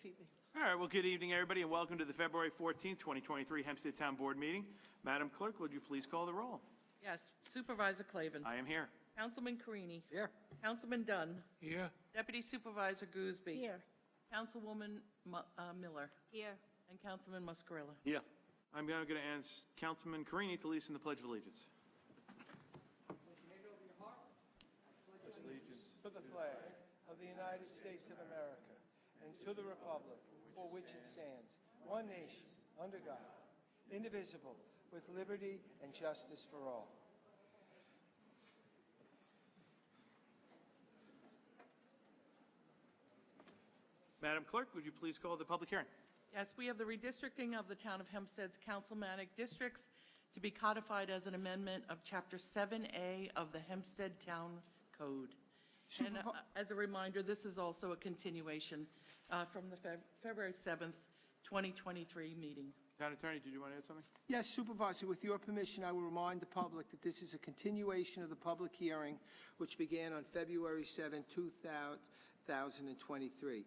evening. All right, well, good evening, everybody, and welcome to the February 14th, 2023 Hempstead Town Board meeting. Madam Clerk, would you please call the roll? Yes, Supervisor Clavin. I am here. Councilman Carini. Here. Councilman Dunn. Here. Deputy Supervisor Gooseby. Here. Councilwoman Miller. Here. And Councilman Muscarella. Yeah. I'm now going to ask Councilman Carini to lead us in the Pledge of Allegiance. Allegiance to the flag of the United States of America and to the republic for which it stands, one nation, under God, indivisible, with liberty and justice for all. Madam Clerk, would you please call the public hearing? Yes, we have the redistricting of the town of Hempstead's councilmanic districts to be codified as an amendment of Chapter 7A of the Hempstead Town Code. And as a reminder, this is also a continuation from the February 7th, 2023 meeting. Town Attorney, did you want to add something? Yes, Supervisor, with your permission, I will remind the public that this is a continuation of the public hearing which began on February 7, 2023.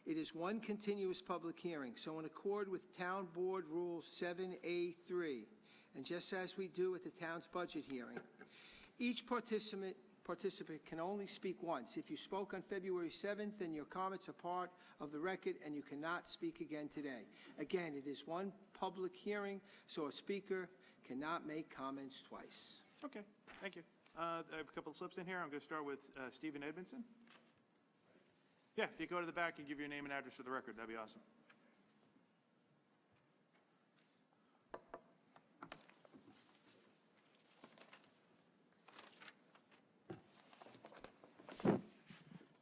It is one continuous public hearing, so in accord with Town Board Rule 7A3, and just as we do at the town's budget hearing, each participant can only speak once. If you spoke on February 7th, then your comments are part of the record and you cannot speak again today. Again, it is one public hearing, so a speaker cannot make comments twice. Okay, thank you. I have a couple of slips in here. I'm going to start with Stephen Edmondson. Yeah, if you go to the back and give your name and address for the record, that'd be awesome.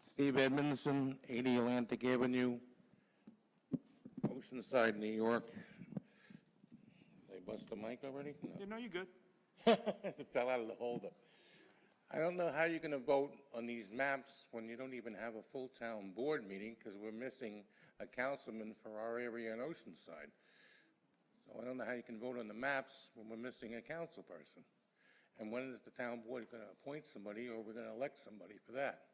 Steve Edmondson, 80 Atlantic Avenue, Oceanside, New York. Did I bust the mic already? No. Yeah, no, you're good. It fell out of the holder. I don't know how you're going to vote on these maps when you don't even have a full town board meeting because we're missing a councilman for our area in Oceanside. So I don't know how you can vote on the maps when we're missing a council person. And when is the town board going to appoint somebody, or we're going to elect somebody for that?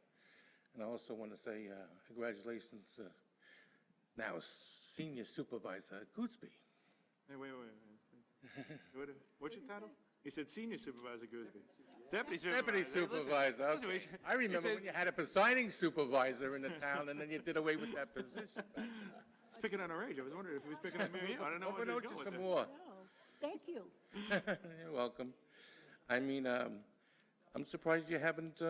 And I also want to say congratulations now Senior Supervisor Gooseby. Hey, wait. What's your title? He said Senior Supervisor Gooseby. Deputy Supervisor. Deputy Supervisor. Listen, Okay. I remember when you had a presiding supervisor in the town, and then you did away with that position. He's picking on our age. I was wondering if he was picking on me or you. I don't know what he was going with some it. more. Oh, thank you. You're welcome. I mean, I'm surprised you haven't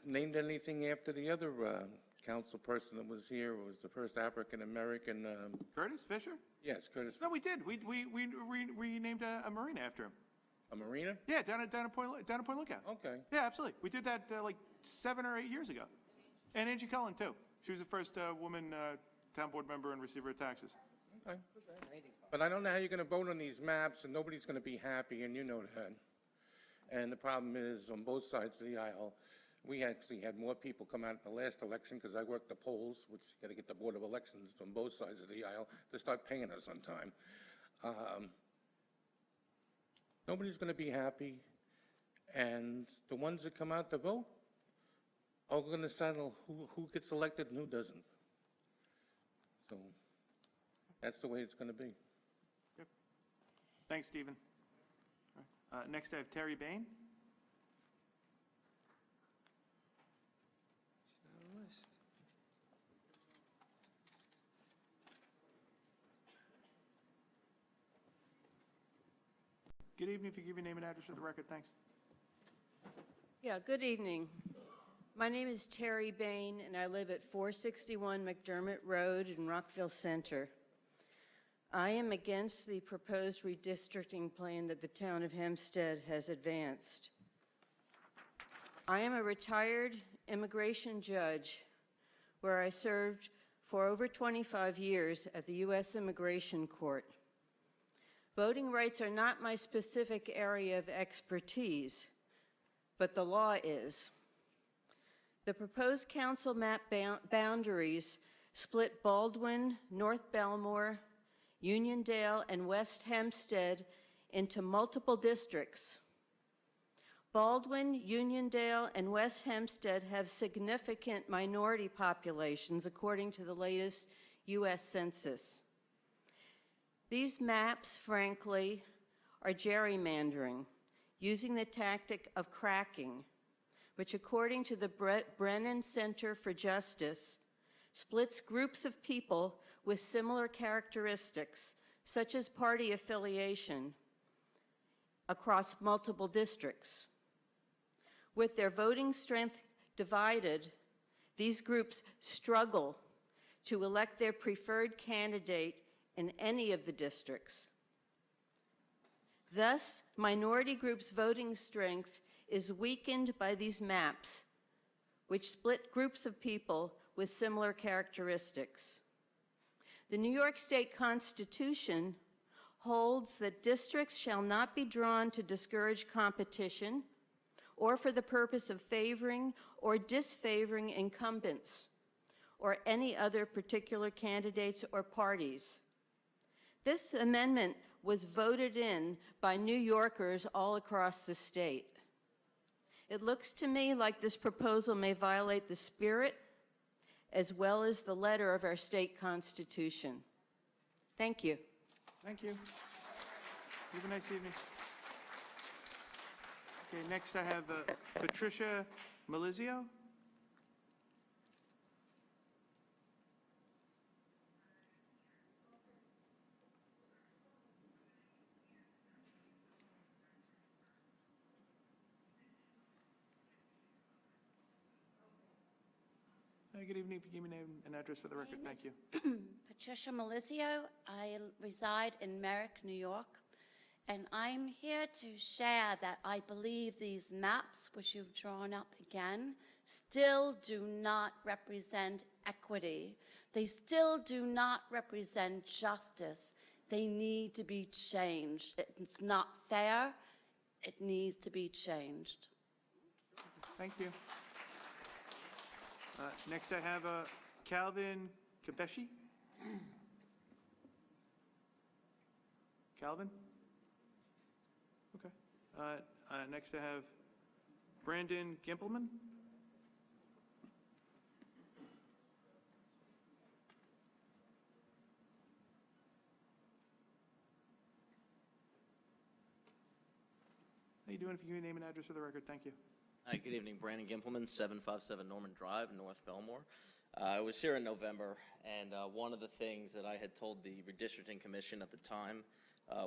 named anything after the other council person that was here. It was the first African-American. Curtis Fisher? Yes, Curtis. No, we did. We renamed a marina after him. A marina? Yeah, down at Point Lookout. Okay. Yeah, absolutely. We did that like 7 or 8 years ago. And Angie Cullen, too. She was the first woman town board member and receiver of taxes. Okay. But I don't know how you're going to vote on these maps, and nobody's going to be happy, and you know that. And the problem is, on both sides of the aisle, we actually had more people come out in the last election because I worked the polls, which you got to get the Board of Elections on both sides of the aisle to start paying us on time. Nobody's going to be happy, and the ones that come out to vote are going to settle who gets elected and who doesn't. So that's the way it's going to be. Yep. Thanks, Stephen. All right. Next, I have Terry Bain. She's not on the list. Good evening. If you give your name and address for the record, thanks. Yeah, good evening. My name is Terry Bain, and I live at 461 McDermott Road in Rockville Center. I am against the proposed redistricting plan that the town of Hempstead has advanced. I am a retired immigration judge where I served for over 25 years at the U.S. Immigration Court. Voting rights are not my specific area of expertise, but the law is. The proposed council map boundaries split Baldwin, North Belmore, Uniondale, and West Hempstead into multiple districts. Baldwin, Uniondale, and West Hempstead have significant minority populations according to the latest U.S. Census. These maps, frankly, are gerrymandering, using the tactic of cracking, which according to the Brennan Center for Justice, splits groups of people with similar characteristics, such as party affiliation, across multiple districts. With their voting strength divided, these groups struggle to elect their preferred candidate in any of the districts. Thus, minority groups' voting strength is weakened by these maps, which split groups of people with similar characteristics. The New York State Constitution holds that districts shall not be drawn to discourage competition or for the purpose of favoring or disfavoring incumbents or any other particular candidates or parties. This amendment was voted in by New Yorkers all across the state. It looks to me like this proposal may violate the spirit as well as the letter of our state constitution. Thank you. Thank you. Have a nice evening. Okay, next I have Patricia Melizio. Good evening. If you give me name and address for the record, thank you. Patricia Melizio. I reside in Merrick, New York, and I'm here to share that I believe these maps, which you've drawn up again, still do not represent equity. They still do not represent justice. They need to be changed. It's not fair. It needs to be changed. Thank you. Next I have Calvin Kabeshi. Calvin? Okay. Next I have Brandon Gimpelman. How you doing? If you give me name and address for the record, thank you. Hi, good evening. Brandon Gimpelman, 757 Norman Drive, North Belmore. I was here in November, and one of the things that I had told the Redistricting Commission at the time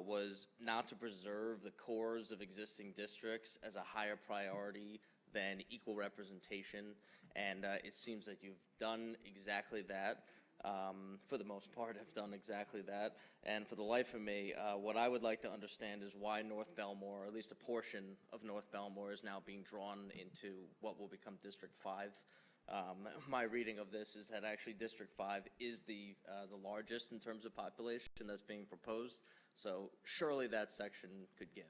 was not to preserve the cores of existing districts as a higher priority than equal representation, and it seems that you've done exactly that. For the most part, have done exactly that. And for the life of me, what I would like to understand is why North Belmore, or at least a portion of North Belmore, is now being drawn into what will become District 5. My reading of this is that actually District 5 is the largest in terms of population that's being proposed. So surely that section could give.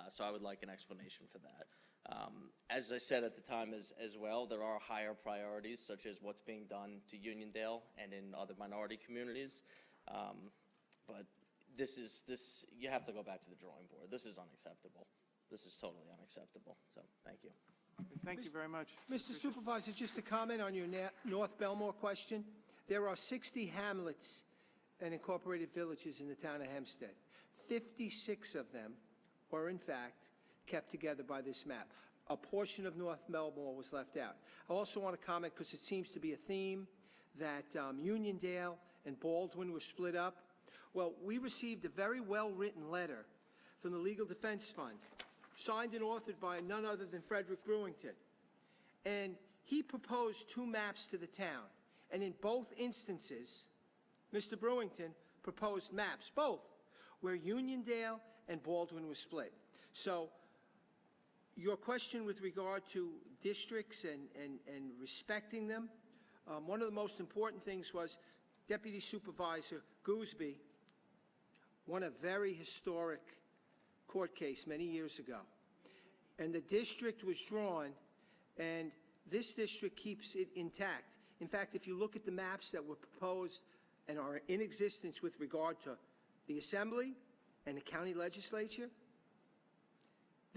So I would like an explanation for that. As I said at the time as well, there are higher priorities, such as what's being done to Uniondale and in other minority communities. But you have to go back to the drawing board. This is unacceptable. This is totally unacceptable. So thank you. Thank you very much. Mr. Supervisor, just to comment on your North Belmore question, there are 60 hamlets and incorporated villages in the town of Hempstead. 56 of them are, in fact, kept together by this map. A portion of North Belmore was left out. I also want to comment, because it seems to be a theme, that Uniondale and Baldwin were split up. Well, we received a very well-written letter from the Legal Defense Fund, signed and authored by none other than Frederick Brewington. And he proposed 2 maps to the town. And in both instances, Mr. Brewington proposed maps, both, where Uniondale and Baldwin were split. So your question with regard to districts and respecting them, one of the most important things was Deputy Supervisor Gooseby won a very historic court case many years ago. And the district was drawn, and this district keeps it intact. In fact, if you look at the maps that were proposed and are in existence with regard to the Assembly and the county legislature,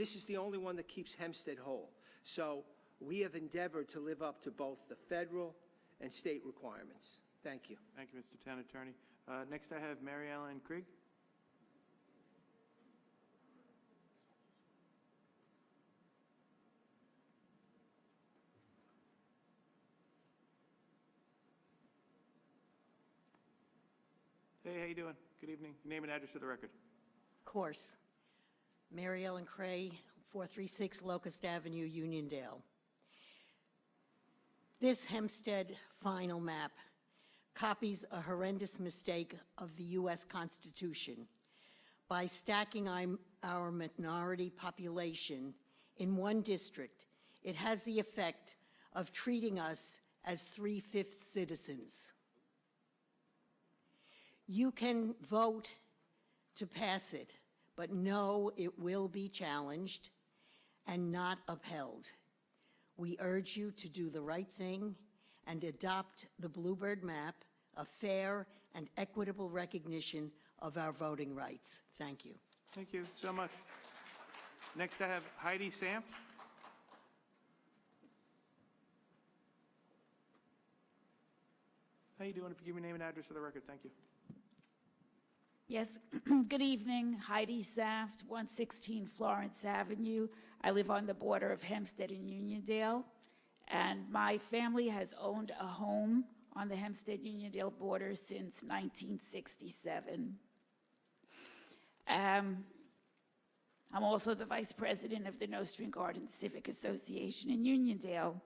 this is the only one that keeps Hempstead whole. So we have endeavored to live up to both the federal and state requirements. Thank you. Thank you, Mr. Town Attorney. Next, I have Mary Ellen Krieg. Hey, how you doing? Good evening. Name and address for the record. Of course. Mary Ellen Cray, 436 Locust Avenue, Uniondale. This Hempstead final map copies a horrendous mistake of the U.S. Constitution. By stacking our minority population in one district, it has the effect of treating us as 3/5 citizens. You can vote to pass it, but know it will be challenged and not upheld. We urge you to do the right thing and adopt the Bluebird map, a fair and equitable recognition of our voting rights. Thank you. Thank you so much. Next, I have Heidi Samft. How you doing? If you give me name and address for the record, thank you. Yes, good evening. Heidi Saft, 116 Florence Avenue. I live on the border of Hempstead and Uniondale, and my family has owned a home on the Hempstead-Uniondale border since 1967. I'm also the vice president of the Nostrand Garden Civic Association in Uniondale.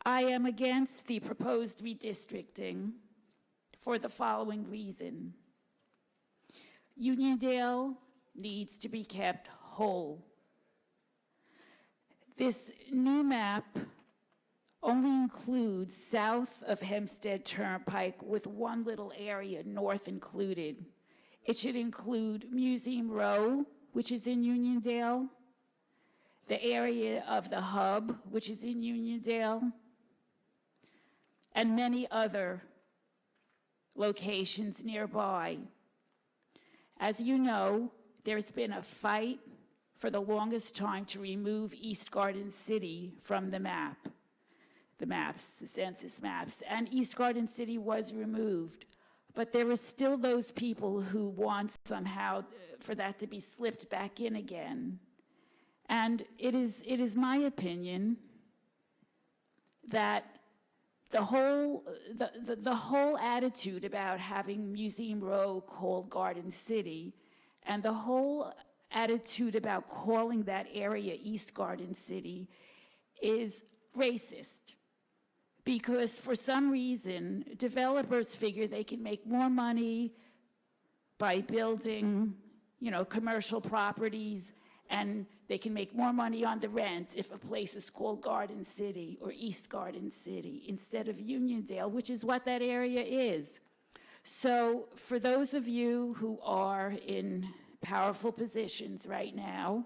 I am against the proposed redistricting for the following reason. Uniondale needs to be kept whole. This new map only includes south of Hempstead Turnpike with one little area north included. It should include Museum Row, which is in Uniondale, the area of the hub, which is in Uniondale, and many other locations nearby. As you know, there's been a fight for the longest time to remove East Garden City from the census maps, and East Garden City was removed. But there are still those people who want somehow for that to be slipped back in again. And it is my opinion that the whole attitude about having Museum Row called Garden City and the whole attitude about calling that area East Garden City is racist. Because for some reason, developers figure they can make more money by building, commercial properties, and they can make more money on the rent if a place is called Garden City or East Garden City instead of Uniondale, which is what that area is. So for those of you who are in powerful positions right now,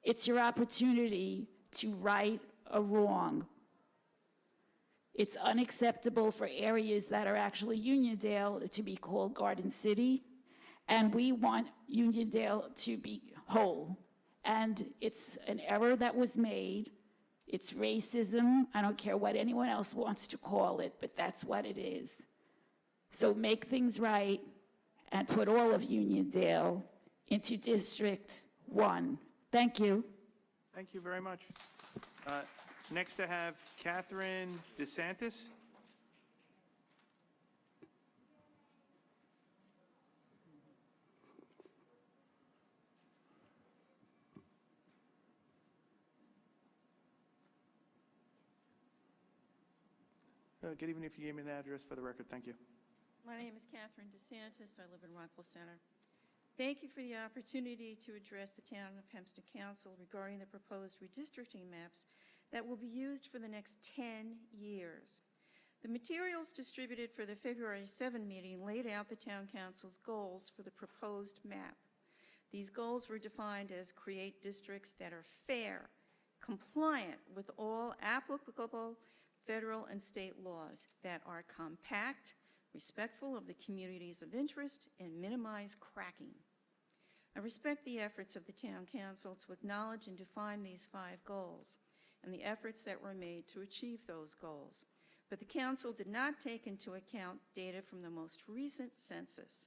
it's your opportunity to right a wrong. It's unacceptable for areas that are actually Uniondale to be called Garden City, and we want Uniondale to be whole. And it's an error that was made. It's racism. I don't care what anyone else wants to call it, but that's what it is. So make things right and put all of Uniondale into District 1. Thank you. Thank you very much. Next, I have Catherine DeSantis. Good evening. If you gave me an address for the record, thank you. My name is Catherine DeSantis. I live in Rockville Center. Thank you for the opportunity to address the Town of Hempstead Council regarding the proposed redistricting maps that will be used for the next 10 years. The materials distributed for the February 7 meeting laid out the Town Council's goals for the proposed map. These goals were defined as create districts that are fair, compliant with all applicable federal and state laws, that are compact, respectful of the communities of interest, and minimize cracking. I respect the efforts of the Town Council to acknowledge and define these 5 goals and the efforts that were made to achieve those goals. But the Council did not take into account data from the most recent census.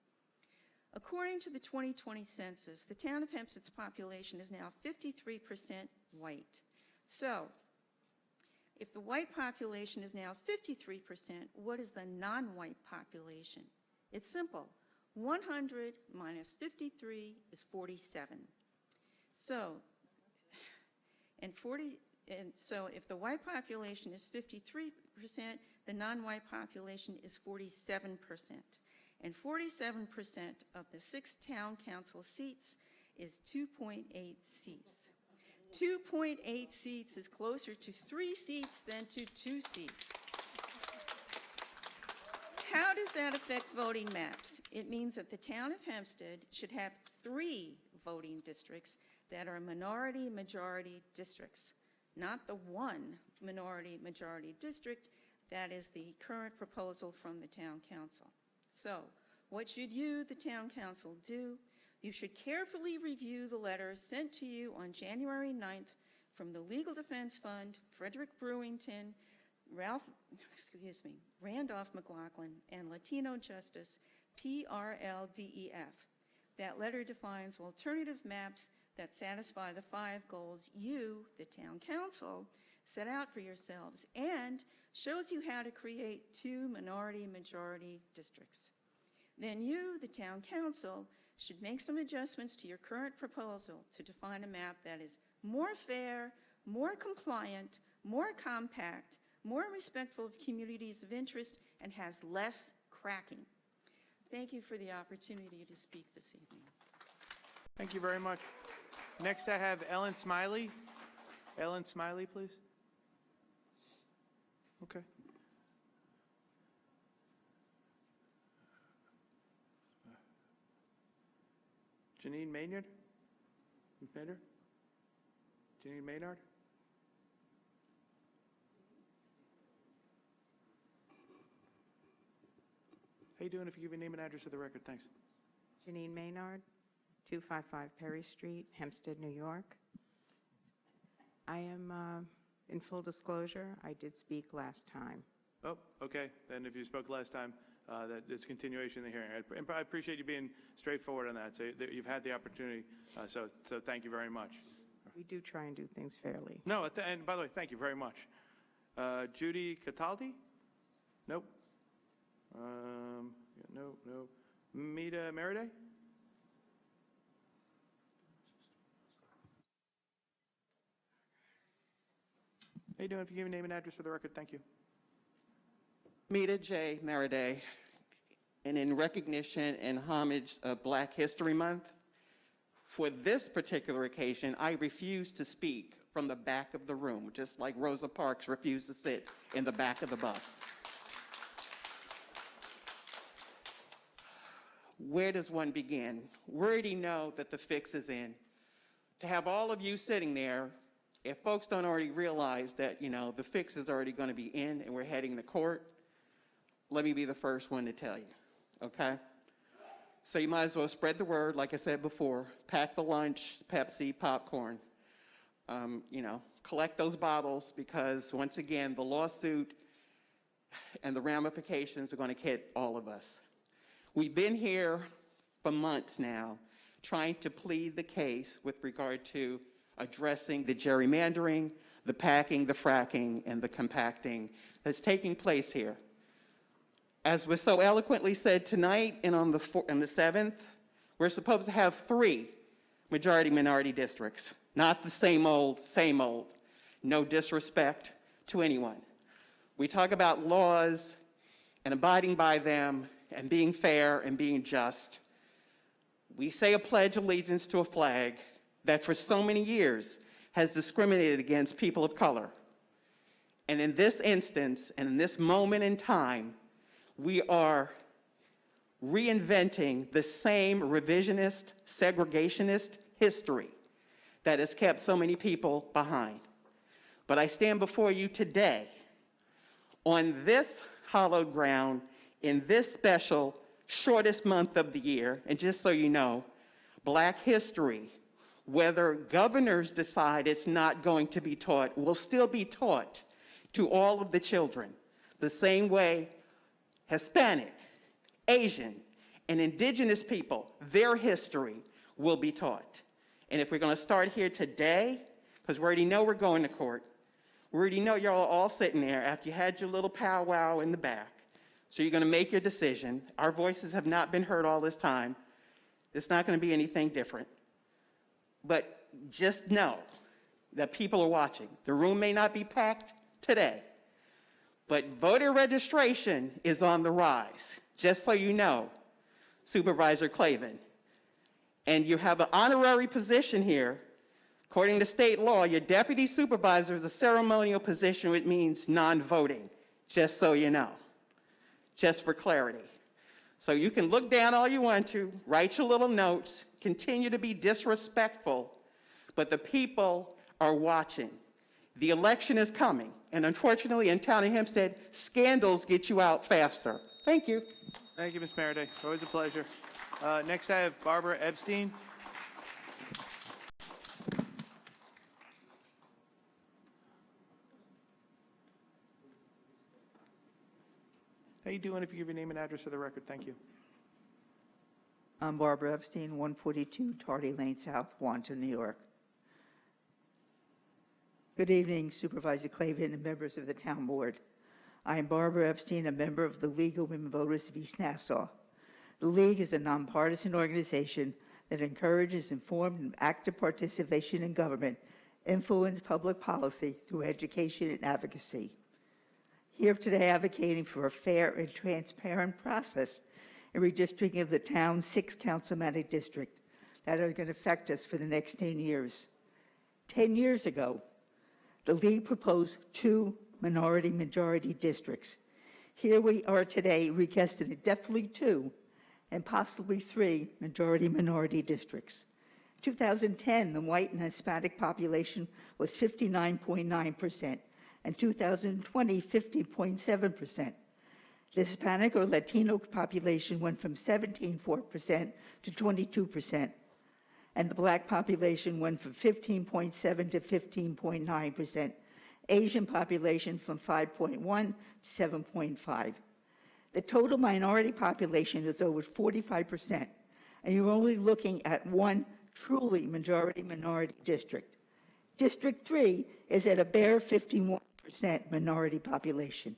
According to the 2020 census, the town of Hempstead's population is now 53% white. So, if the white population is now 53%, what is the non-white population? It's simple. 100 minus 53 is 47. So if the white population is 53%, the non-white population is 47%. And 47% of the 6 town council seats is 2.8 seats. 2.8 seats is closer to 3 seats than to 2 seats. How does that affect voting maps? It means that the town of Hempstead should have 3 voting districts that are minority-majority districts, not the 1 minority-majority district that is the current proposal from the town council. So, what should you, the town council, do? You should carefully review the letter sent to you on January 9th from the Legal Defense Fund, Frederick Brewington, Randolph McLaughlin, and Latino Justice, PRLDEF. That letter defines alternative maps that satisfy the 5 goals you, the town council, set out for yourselves, and shows you how to create 2 minority-majority districts. Then you, the town council, should make some adjustments to your current proposal to define a map that is more fair, more compliant, more compact, more respectful of communities of interest, and has less cracking. Thank you for the opportunity to speak this evening. Thank you very much. Next, I have Ellen Smiley. Ellen Smiley, please. Okay. Janine Maynard? Maynard? Janine Maynard? How you doing if you give your name and address of the record? Thanks. Janine Maynard, 255 Perry Street, Hempstead, New York. I am, in full disclosure, I did speak last time. Oh, okay. Then if you spoke last time, that it's continuation of the hearing. I appreciate you being straightforward on that. So you've had the opportunity, so thank you very much. We do try and do things fairly. No, and by the way, thank you very much. Judy Cataldi? Nope. No. Mita Meriday? How you doing? If you give your name and address for the record, thank you. Mita J. Meriday, and in recognition and homage of Black History Month, for this particular occasion, I refuse to speak from the back of the room, just like Rosa Parks refused to sit in the back of the bus. Where does one begin? We already know that the fix is in. To have all of you sitting there, if folks don't already realize that, the fix is already going to be in and we're heading to court, let me be the first one to tell you, okay? So you might as well spread the word, like I said before, pack the lunch, Pepsi, popcorn, collect those bottles, because once again, the lawsuit and the ramifications are going to hit all of us. We've been here for months now trying to plead the case with regard to addressing the gerrymandering, the packing, the fracking, and the compacting that's taking place here. As was so eloquently said tonight and on the 7th, we're supposed to have 3 majority-minority districts, not the same old. No disrespect to anyone. We talk about laws and abiding by them and being fair and being just. We say a pledge of allegiance to a flag that for so many years has discriminated against people of color. And in this instance, and in this moment in time, we are reinventing the same revisionist, segregationist history that has kept so many people behind. But I stand before you today on this hallowed ground in this special, shortest month of the year, and just so you know, Black history, whether governors decide it's not going to be taught, will still be taught to all of the children, the same way Hispanic, Asian, and indigenous people, their history will be taught. And if we're going to start here today, because we already know we're going to court, we already know you're all sitting there after you had your little powwow in the back, so you're going to make your decision. Our voices have not been heard all this time. It's not going to be anything different. But just know that people are watching. The room may not be packed today, but voter registration is on the rise, just so you know, Supervisor Clavin. And you have an honorary position here. According to state law, your deputy supervisor is a ceremonial position, which means non-voting, just so you know, just for clarity. So you can look down all you want to, write your little notes, continue to be disrespectful, but the people are watching. The election is coming, and unfortunately in town of Hempstead, scandals get you out faster. Thank you. Thank you, Ms. Maraday. Always a pleasure. Next, I have Barbara Epstein. How you doing? If you give your name and address for the record, thank you. I'm Barbara Epstein, 142 Tardy Lane South, Wanton, New York. Good evening, Supervisor Clavin and members of the Town Board. I am Barbara Epstein, a member of the League of Women Voters of East Nassau. The League is a nonpartisan organization that encourages informed and active participation in government, influence public policy through education and advocacy. Here today advocating for a fair and transparent process in redistricting of the town's 6 councilmanic districts that are going to affect us for the next 10 years. 10 years ago, the League proposed 2 minority-majority districts. Here we are today requesting definitely 2 and possibly 3 majority-minority districts. In 2010, the white and Hispanic population was 59.9%, and 2020, 50.7%. The Hispanic or Latino population went from 17.4% to 22%, and the Black population went from 15.7% to 15.9%. Asian population from 5.1 to 7.5. The total minority population is over 45%, and you're only looking at 1 truly majority-minority district. District 3 is at a bare 51% minority population.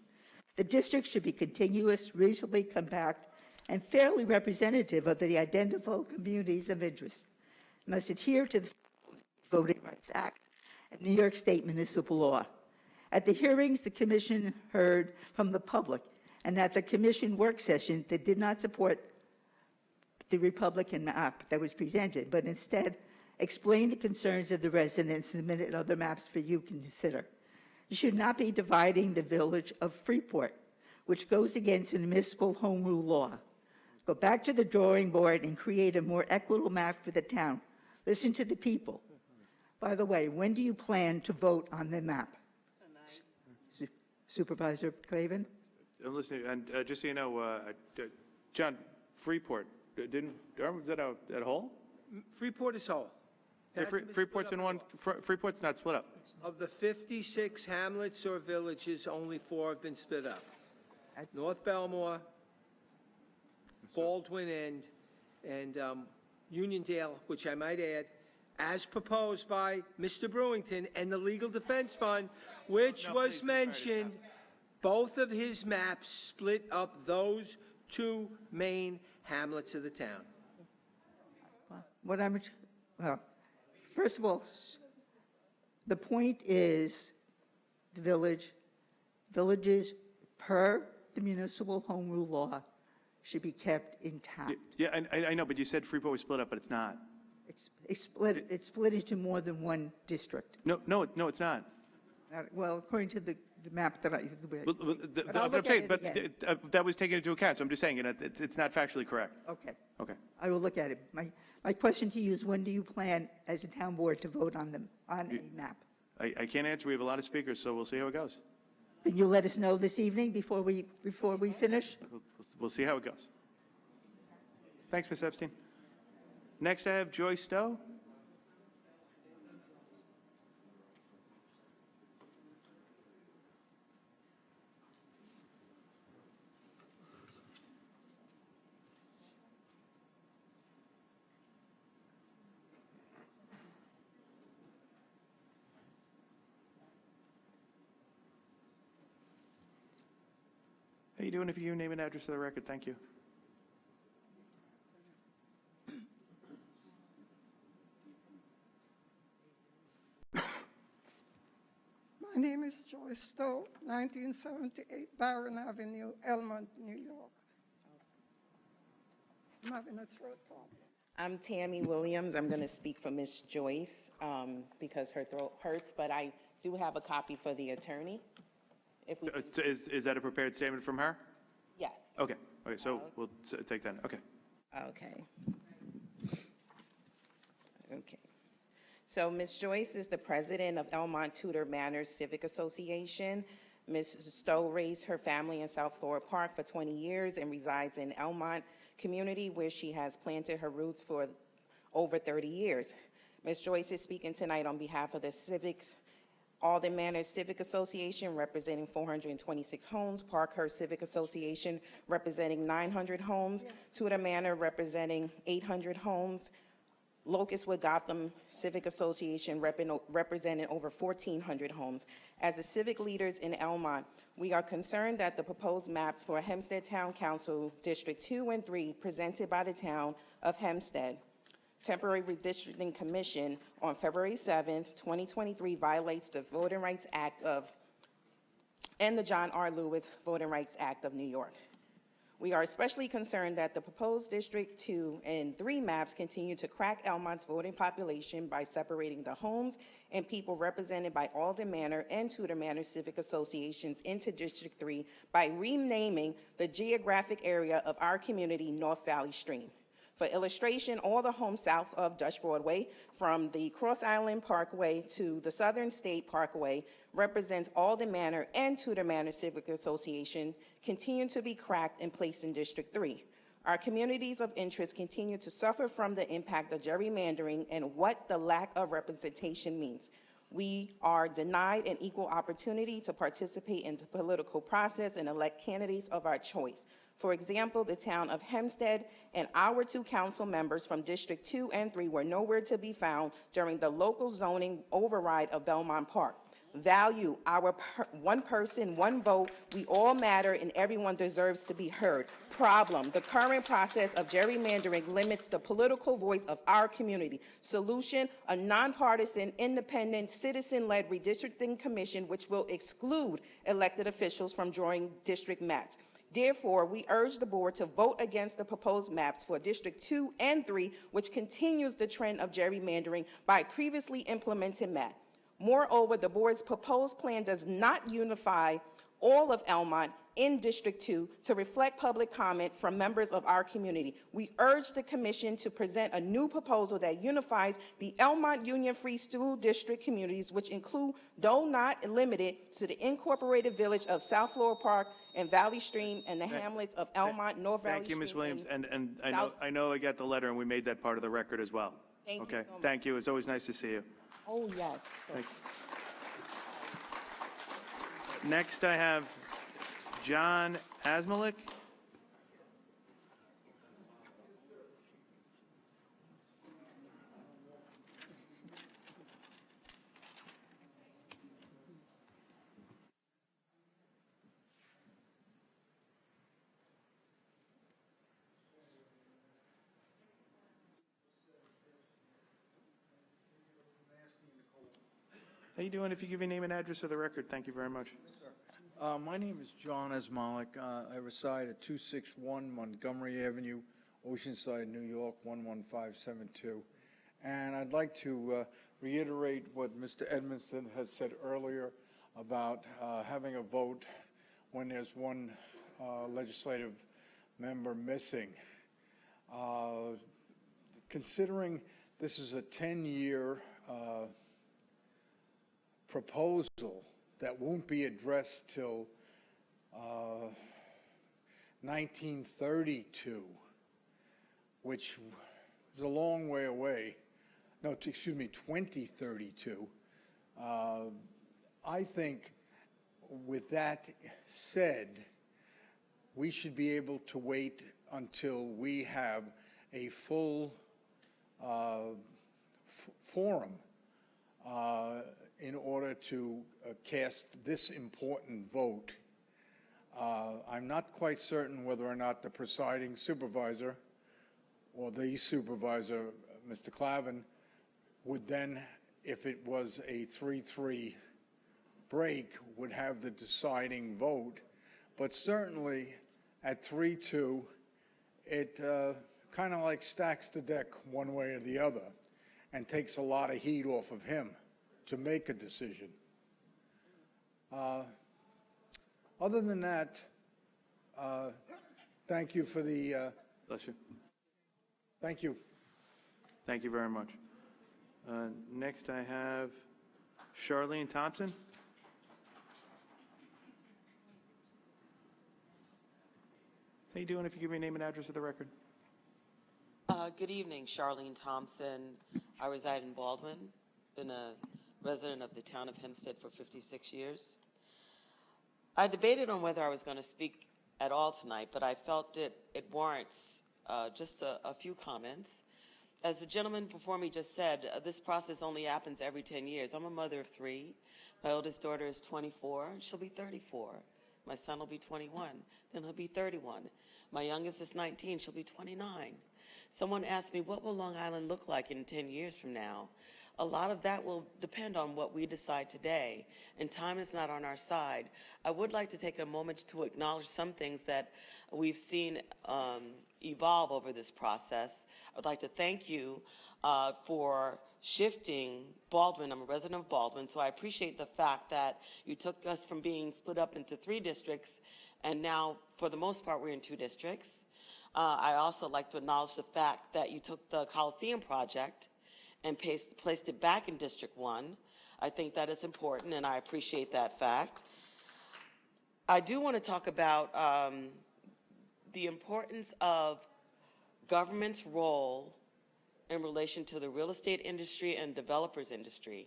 The district should be contiguous, reasonably compact, and fairly representative of the identifiable communities of interest. It must adhere to the Voting Rights Act and New York State municipal law. At the hearings, the Commission heard from the public, and at the Commission work session, they did not support the Republican map that was presented, but instead explained the concerns of the residents and submitted other maps for you to consider. You should not be dividing the village of Freeport, which goes against the municipal home rule law. Go back to the drawing board and create a more equitable map for the town. Listen to the people. By the way, when do you plan to vote on the map? Supervisor Clavin? I'm listening, and just so you know, John, Freeport, was that at whole? Freeport is whole. Freeport's in one, Freeport's not split up. Of the 56 hamlets or villages, only 4 have been split up. North Belmore, Baldwin End, and Uniondale, which I might add, as proposed by Mr. Brewington and the Legal Defense Fund, which was mentioned, both of his maps split up those 2 main hamlets of the town. First of all, the point is the villages per the municipal home rule law should be kept intact. Yeah, I know, but you said Freeport was split up, but it's not. It's split into more than 1 district. No, it's not. Well, according to the map that I... I'm saying, but that was taken into account, so I'm just saying, it's not factually correct. Okay. I will look at it. My question to you is, when do you plan, as a town board, to vote on a map? I can't answer. We have a lot of speakers, so we'll see how it goes. Can you let us know this evening before we finish? We'll see how it goes. Thanks, Ms. Epstein. Next, I have Joy Stowe. How you doing? If you name and address for the record, thank you. My name is Joyce Stowe, 1978 Barron Avenue, Elmont, New York. I'm having a throat problem. I'm Tammy Williams. I'm going to speak for Miss Joyce because her throat hurts, but I do have a copy for the attorney. If we Is that a prepared statement from her? Yes. Okay, so we'll take that, okay. Okay. Okay. So Ms. Joyce is the president of Elmont Tudor Manors Civic Association. Ms. Stowe raised her family in South Florida Park for 20 years and resides in Elmont community where she has planted her roots for over 30 years. Ms. Joyce is speaking tonight on behalf of the Alden Manors Civic Association, representing 426 homes, Parkhurst Civic Association, representing 900 homes, Tudor Manor, representing 800 homes, Locustwood Gotham Civic Association, representing over 1,400 homes. As the civic leaders in Elmont, we are concerned that the proposed maps for Hempstead Town Council District 2 and 3 presented by the town of Hempstead Temporary Redistricting Commission on February 7th, 2023 violates the Voting Rights Act and the John R. Lewis Voting Rights Act of New York. We are especially concerned that the proposed District 2 and 3 maps continue to crack Elmont's voting population by separating the homes and people represented by Alden Manor and Tudor Manor Civic Associations into District 3 by renaming the geographic area of our community North Valley Stream. For illustration, all the homes south of Dutch Broadway, from the Cross Island Parkway to the Southern State Parkway, represents Alden Manor and Tudor Manor Civic Association, continue to be cracked and placed in District 3. Our communities of interest continue to suffer from the impact of gerrymandering and what the lack of representation means. We are denied an equal opportunity to participate in the political process and elect candidates of our choice. For example, the town of Hempstead and our 2 council members from District 2 and 3 were nowhere to be found during the local zoning override of Belmont Park. Value our one person, one vote. We all matter and everyone deserves to be heard. Problem, the current process of gerrymandering limits the political voice of our community. Solution, a nonpartisan, independent, citizen-led redistricting commission which will exclude elected officials from drawing district maps. Therefore, we urge the board to vote against the proposed maps for District 2 and 3, which continues the trend of gerrymandering by previously implemented map. Moreover, the board's proposed plan does not unify all of Elmont in District 2 to reflect public comment from members of our community. We urge the commission to present a new proposal that unifies the Elmont Union Free School District communities, which include, though not limited to, the incorporated village of South Florida Park and Valley Stream and the hamlets of Elmont, North Valley Stream. Thank you, Ms. Williams, and I know I got the letter and we made that part of the record as well. Thank you so much. Thank you. It's always nice to see you. Oh, yes. Thank you. Next, I have John Asmalik. How you doing? If you give your name and address for the record, thank you very much. My name is John Asmalik. I reside at 261 Montgomery Avenue, Oceanside, New York, 11572. And I'd like to reiterate what Mr. Edmondson had said earlier about having a vote when there's one legislative member missing. Considering this is a 10-year proposal that won't be addressed till 1932, which is a long way away. No, excuse me, 2032. I think with that said, we should be able to wait until we have a full forum in order to cast this important vote. I'm not quite certain whether or not the presiding supervisor or the supervisor, Mr. Clavin, would then, if it was a 3-3 break, would have the deciding vote. But certainly at 3-2, it kind of like stacks the deck one way or the other and takes a lot of heat off of him to make a decision. Other than that, thank you for the... Bless you. Thank you. Thank you very much. Next, I have Charlene Thompson. How you doing? If you give me a name and address of the record. Good evening, Charlene Thompson. I reside in Baldwin, been a resident of the town of Hempstead for 56 years. I debated on whether I was going to speak at all tonight, but I felt it warrants just a few comments. As the gentleman before me just said, this process only happens every 10 years. I'm a mother of 3. My oldest daughter is 24. She'll be 34. My son will be 21. Then he'll be 31. My youngest is 19. She'll be 29. Someone asked me, what will Long Island look like in 10 years from now? A lot of that will depend on what we decide today, and time is not on our side. I would like to take a moment to acknowledge some things that we've seen evolve over this process. I would like to thank you for shifting Baldwin. I'm a resident of Baldwin, so I appreciate the fact that you took us from being split up into 3 districts, and now, for the most part, we're in 2 districts. I also like to acknowledge the fact that you took the Coliseum project and placed it back in District 1. I think that is important, and I appreciate that fact. I do want to talk about the importance of government's role in relation to the real estate industry and developers industry,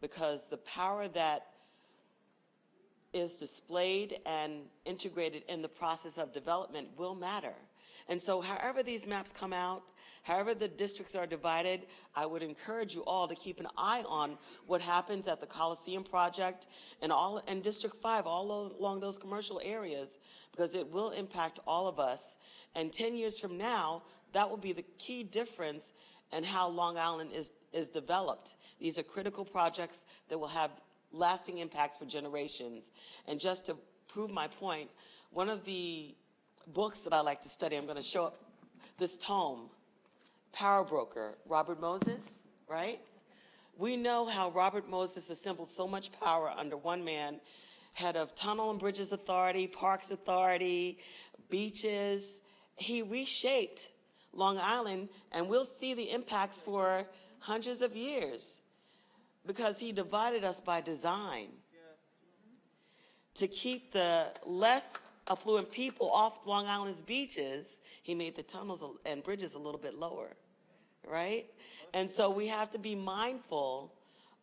because the power that is displayed and integrated in the process of development will matter. And so however these maps come out, however the districts are divided, I would encourage you all to keep an eye on what happens at the Coliseum project and District 5, all along those commercial areas, because it will impact all of us. And 10 years from now, that will be the key difference in how Long Island is developed. These are critical projects that will have lasting impacts for generations. And just to prove my point, one of the books that I like to study, I'm going to show up this tome, Power Broker, Robert Moses, right? We know how Robert Moses assembled so much power under one man, head of Tunnel and Bridges Authority, Parks Authority, beaches. He reshaped Long Island, and we'll see the impacts for hundreds of years because he divided us by design to keep the less affluent people off Long Island's beaches. He made the tunnels and bridges a little bit lower, right? And so we have to be mindful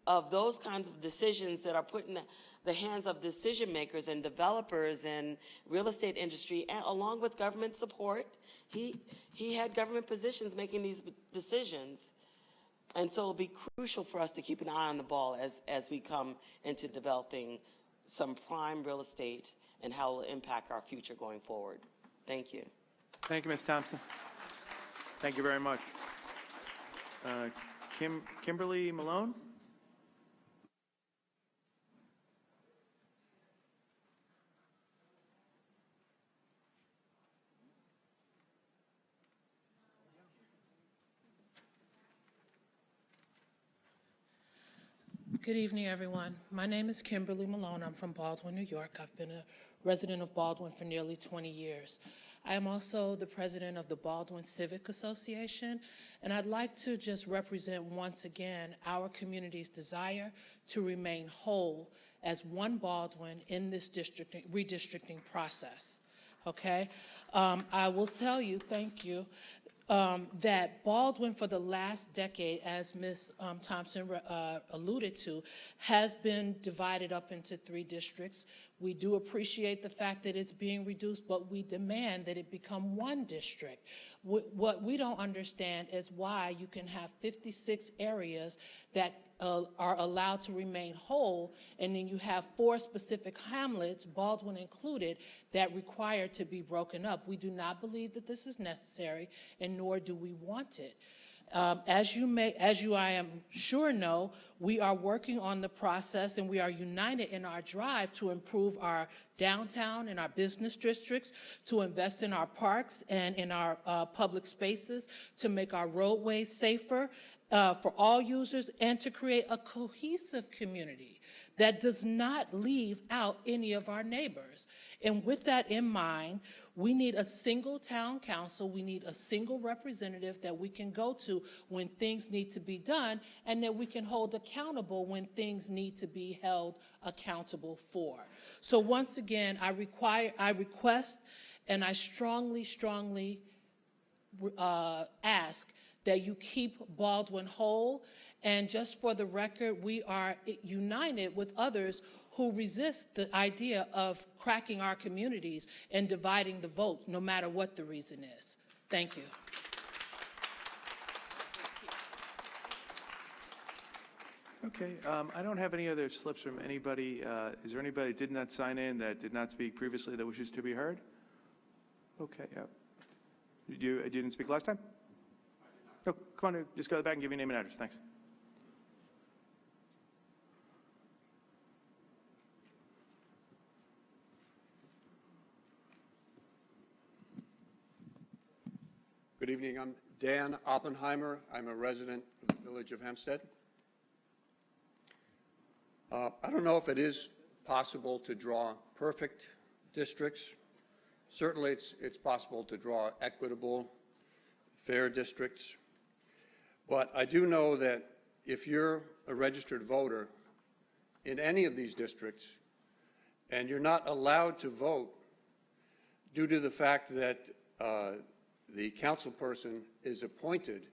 of those kinds of decisions that are put in the hands of decision makers and developers and real estate industry, and along with government support. He had government positions making these decisions. And so it'll be crucial for us to keep an eye on the ball as we come into developing some prime real estate and how it will impact our future going forward. Thank you. Thank you, Ms. Thompson. Thank you very much. Kimberly Malone? Good evening, everyone. My name is Kimberly Malone. I'm from Baldwin, New York. I've been a resident of Baldwin for nearly 20 years. I am also the president of the Baldwin Civic Association, and I'd like to just represent once again our community's desire to remain whole as one Baldwin in this redistricting process, okay? I will tell you, thank you, that Baldwin, for the last decade, as Ms. Thompson alluded to, has been divided up into 3 districts. We do appreciate the fact that it's being reduced, but we demand that it become 1 district. What we don't understand is why you can have 56 areas that are allowed to remain whole, and then you have 4 specific hamlets, Baldwin included, that require to be broken up. We do not believe that this is necessary, and nor do we want it. As you I am sure know, we are working on the process, and we are united in our drive to improve our downtown and our business districts, to invest in our parks and in our public spaces, to make our roadways safer for all users, and to create a cohesive community that does not leave out any of our neighbors. And with that in mind, we need a single town council, we need a single representative that we can go to when things need to be done, and that we can hold accountable when things need to be held accountable for. So once again, I request, and I strongly ask that you keep Baldwin whole. And just for the record, we are united with others who resist the idea of cracking our communities and dividing the vote, no matter what the reason is. Thank you. Okay, I don't have any other slips from anybody. Is there anybody that did not sign in, that did not speak previously, that wishes to be heard? Okay, you didn't speak last time? No, come on, just go to the back and give me your name and address. Thanks. Good evening. I'm Dan Oppenheimer. I'm a resident of the village of Hempstead. I don't know if it is possible to draw perfect districts. Certainly it's possible to draw equitable, fair districts. But I do know that if you're a registered voter in any of these districts and you're not allowed to vote due to the fact that the council person is appointed,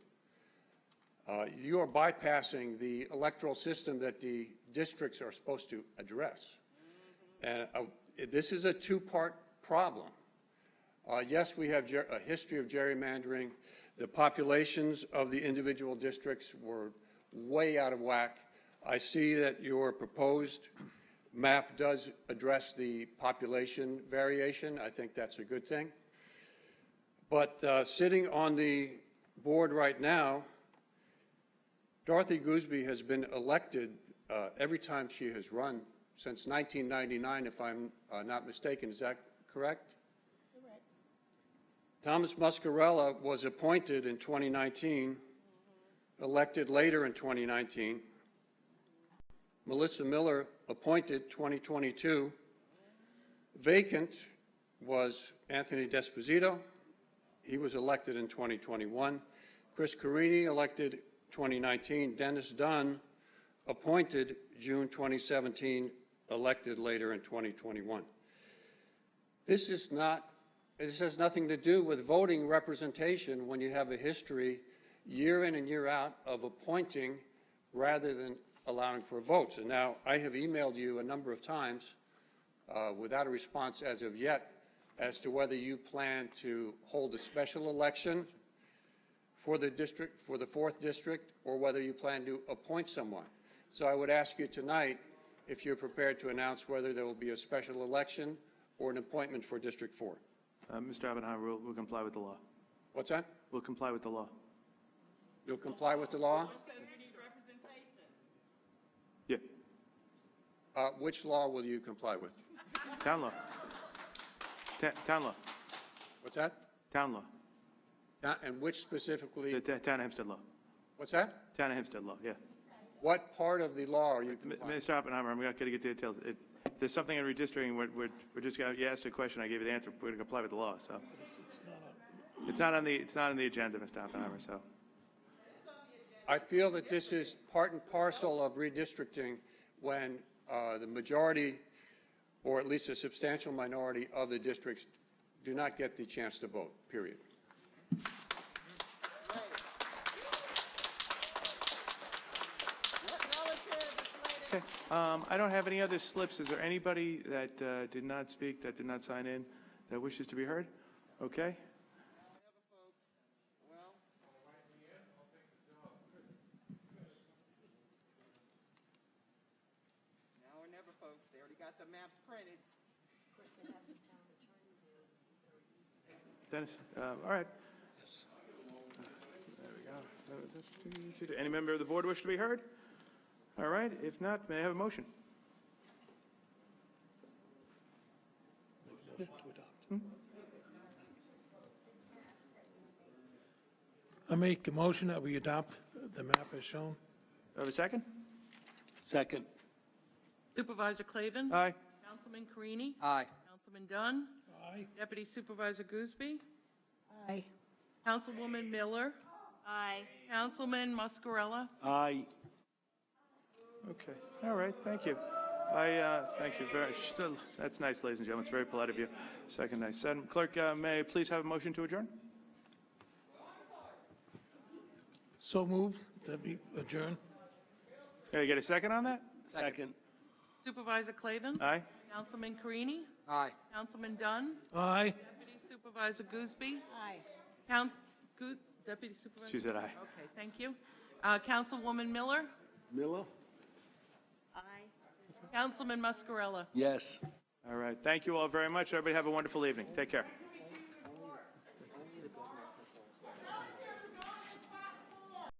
you are bypassing the electoral system that the districts are supposed to address. And this is a 2-part problem. Yes, we have a history of gerrymandering. The populations of the individual districts were way out of whack. I see that your proposed map does address the population variation. I think that's a good thing. But sitting on the board right now, Dorothy Gooseby has been elected every time she has run since 1999, if I'm not mistaken. Is that correct? Correct. Thomas Muscarella was appointed in 2019, elected later in 2019. Melissa Miller appointed 2022. Vacant was Anthony Desposito. He was elected in 2021. Chris Carini elected 2019. Dennis Dunn appointed June 2017, elected later in 2021. This has nothing to do with voting representation when you have a history year in and year out of appointing rather than allowing for votes. And now I have emailed you a number of times without a response as of yet as to whether you plan to hold a special election for the district, for the 4th district, or whether you plan to appoint someone. So I would ask you tonight if you're prepared to announce whether there will be a special election or an appointment for District 4. Mr. Oppenheimer, we'll comply with the law. What's that? We'll comply with the law. You'll comply with the law? Yeah. Which law will you comply with? Town law. Town law. What's that? Town law. And which specifically? The Town of Hempstead law. What's that? Town of Hempstead law, yeah. What part of the law are you complying? Mr. Oppenheimer, I'm not going to get the details. There's something in redistricting. We're just going to, you asked a question, I gave you the answer. We're going to comply with the law, so. It's not on the agenda, Mr. Oppenheimer, so. I feel that this is part and parcel of redistricting when the majority, or at least a substantial minority of the districts, do not get the chance to vote, period. I don't have any other slips. Is there anybody that did not speak, that did not sign in, that wishes to be heard? Okay. Now or never, folks. They already got the maps printed. Dennis, all right. There we go. Any member of the board wish to be heard? All right. If not, may I have a motion? I make a motion that we adopt the map as shown. Do I have a second? Second. Supervisor Clavin? Aye. Councilman Carini? Aye. Councilman Dunn? Aye. Deputy Supervisor Gooseby? Aye. Councilwoman Miller? Aye. Councilman Muscarella? Aye. Okay. All right. Thank you. Thank you very much. That's nice, ladies and gentlemen. It's very polite of you. Second, nice. Clerk, may I please have a motion to adjourn? So moved that we adjourn. Can I get a second on that? Second. Supervisor Clavin? Aye. Councilman Carini? Aye. Councilman Dunn? Aye. Deputy Supervisor Gooseby? Aye. Deputy Supervisor? She said aye. Okay, thank you. Councilwoman Miller? Miller? Aye. Councilman Muscarella? Yes. All right. Thank you all very much. Everybody have a wonderful evening. Take care.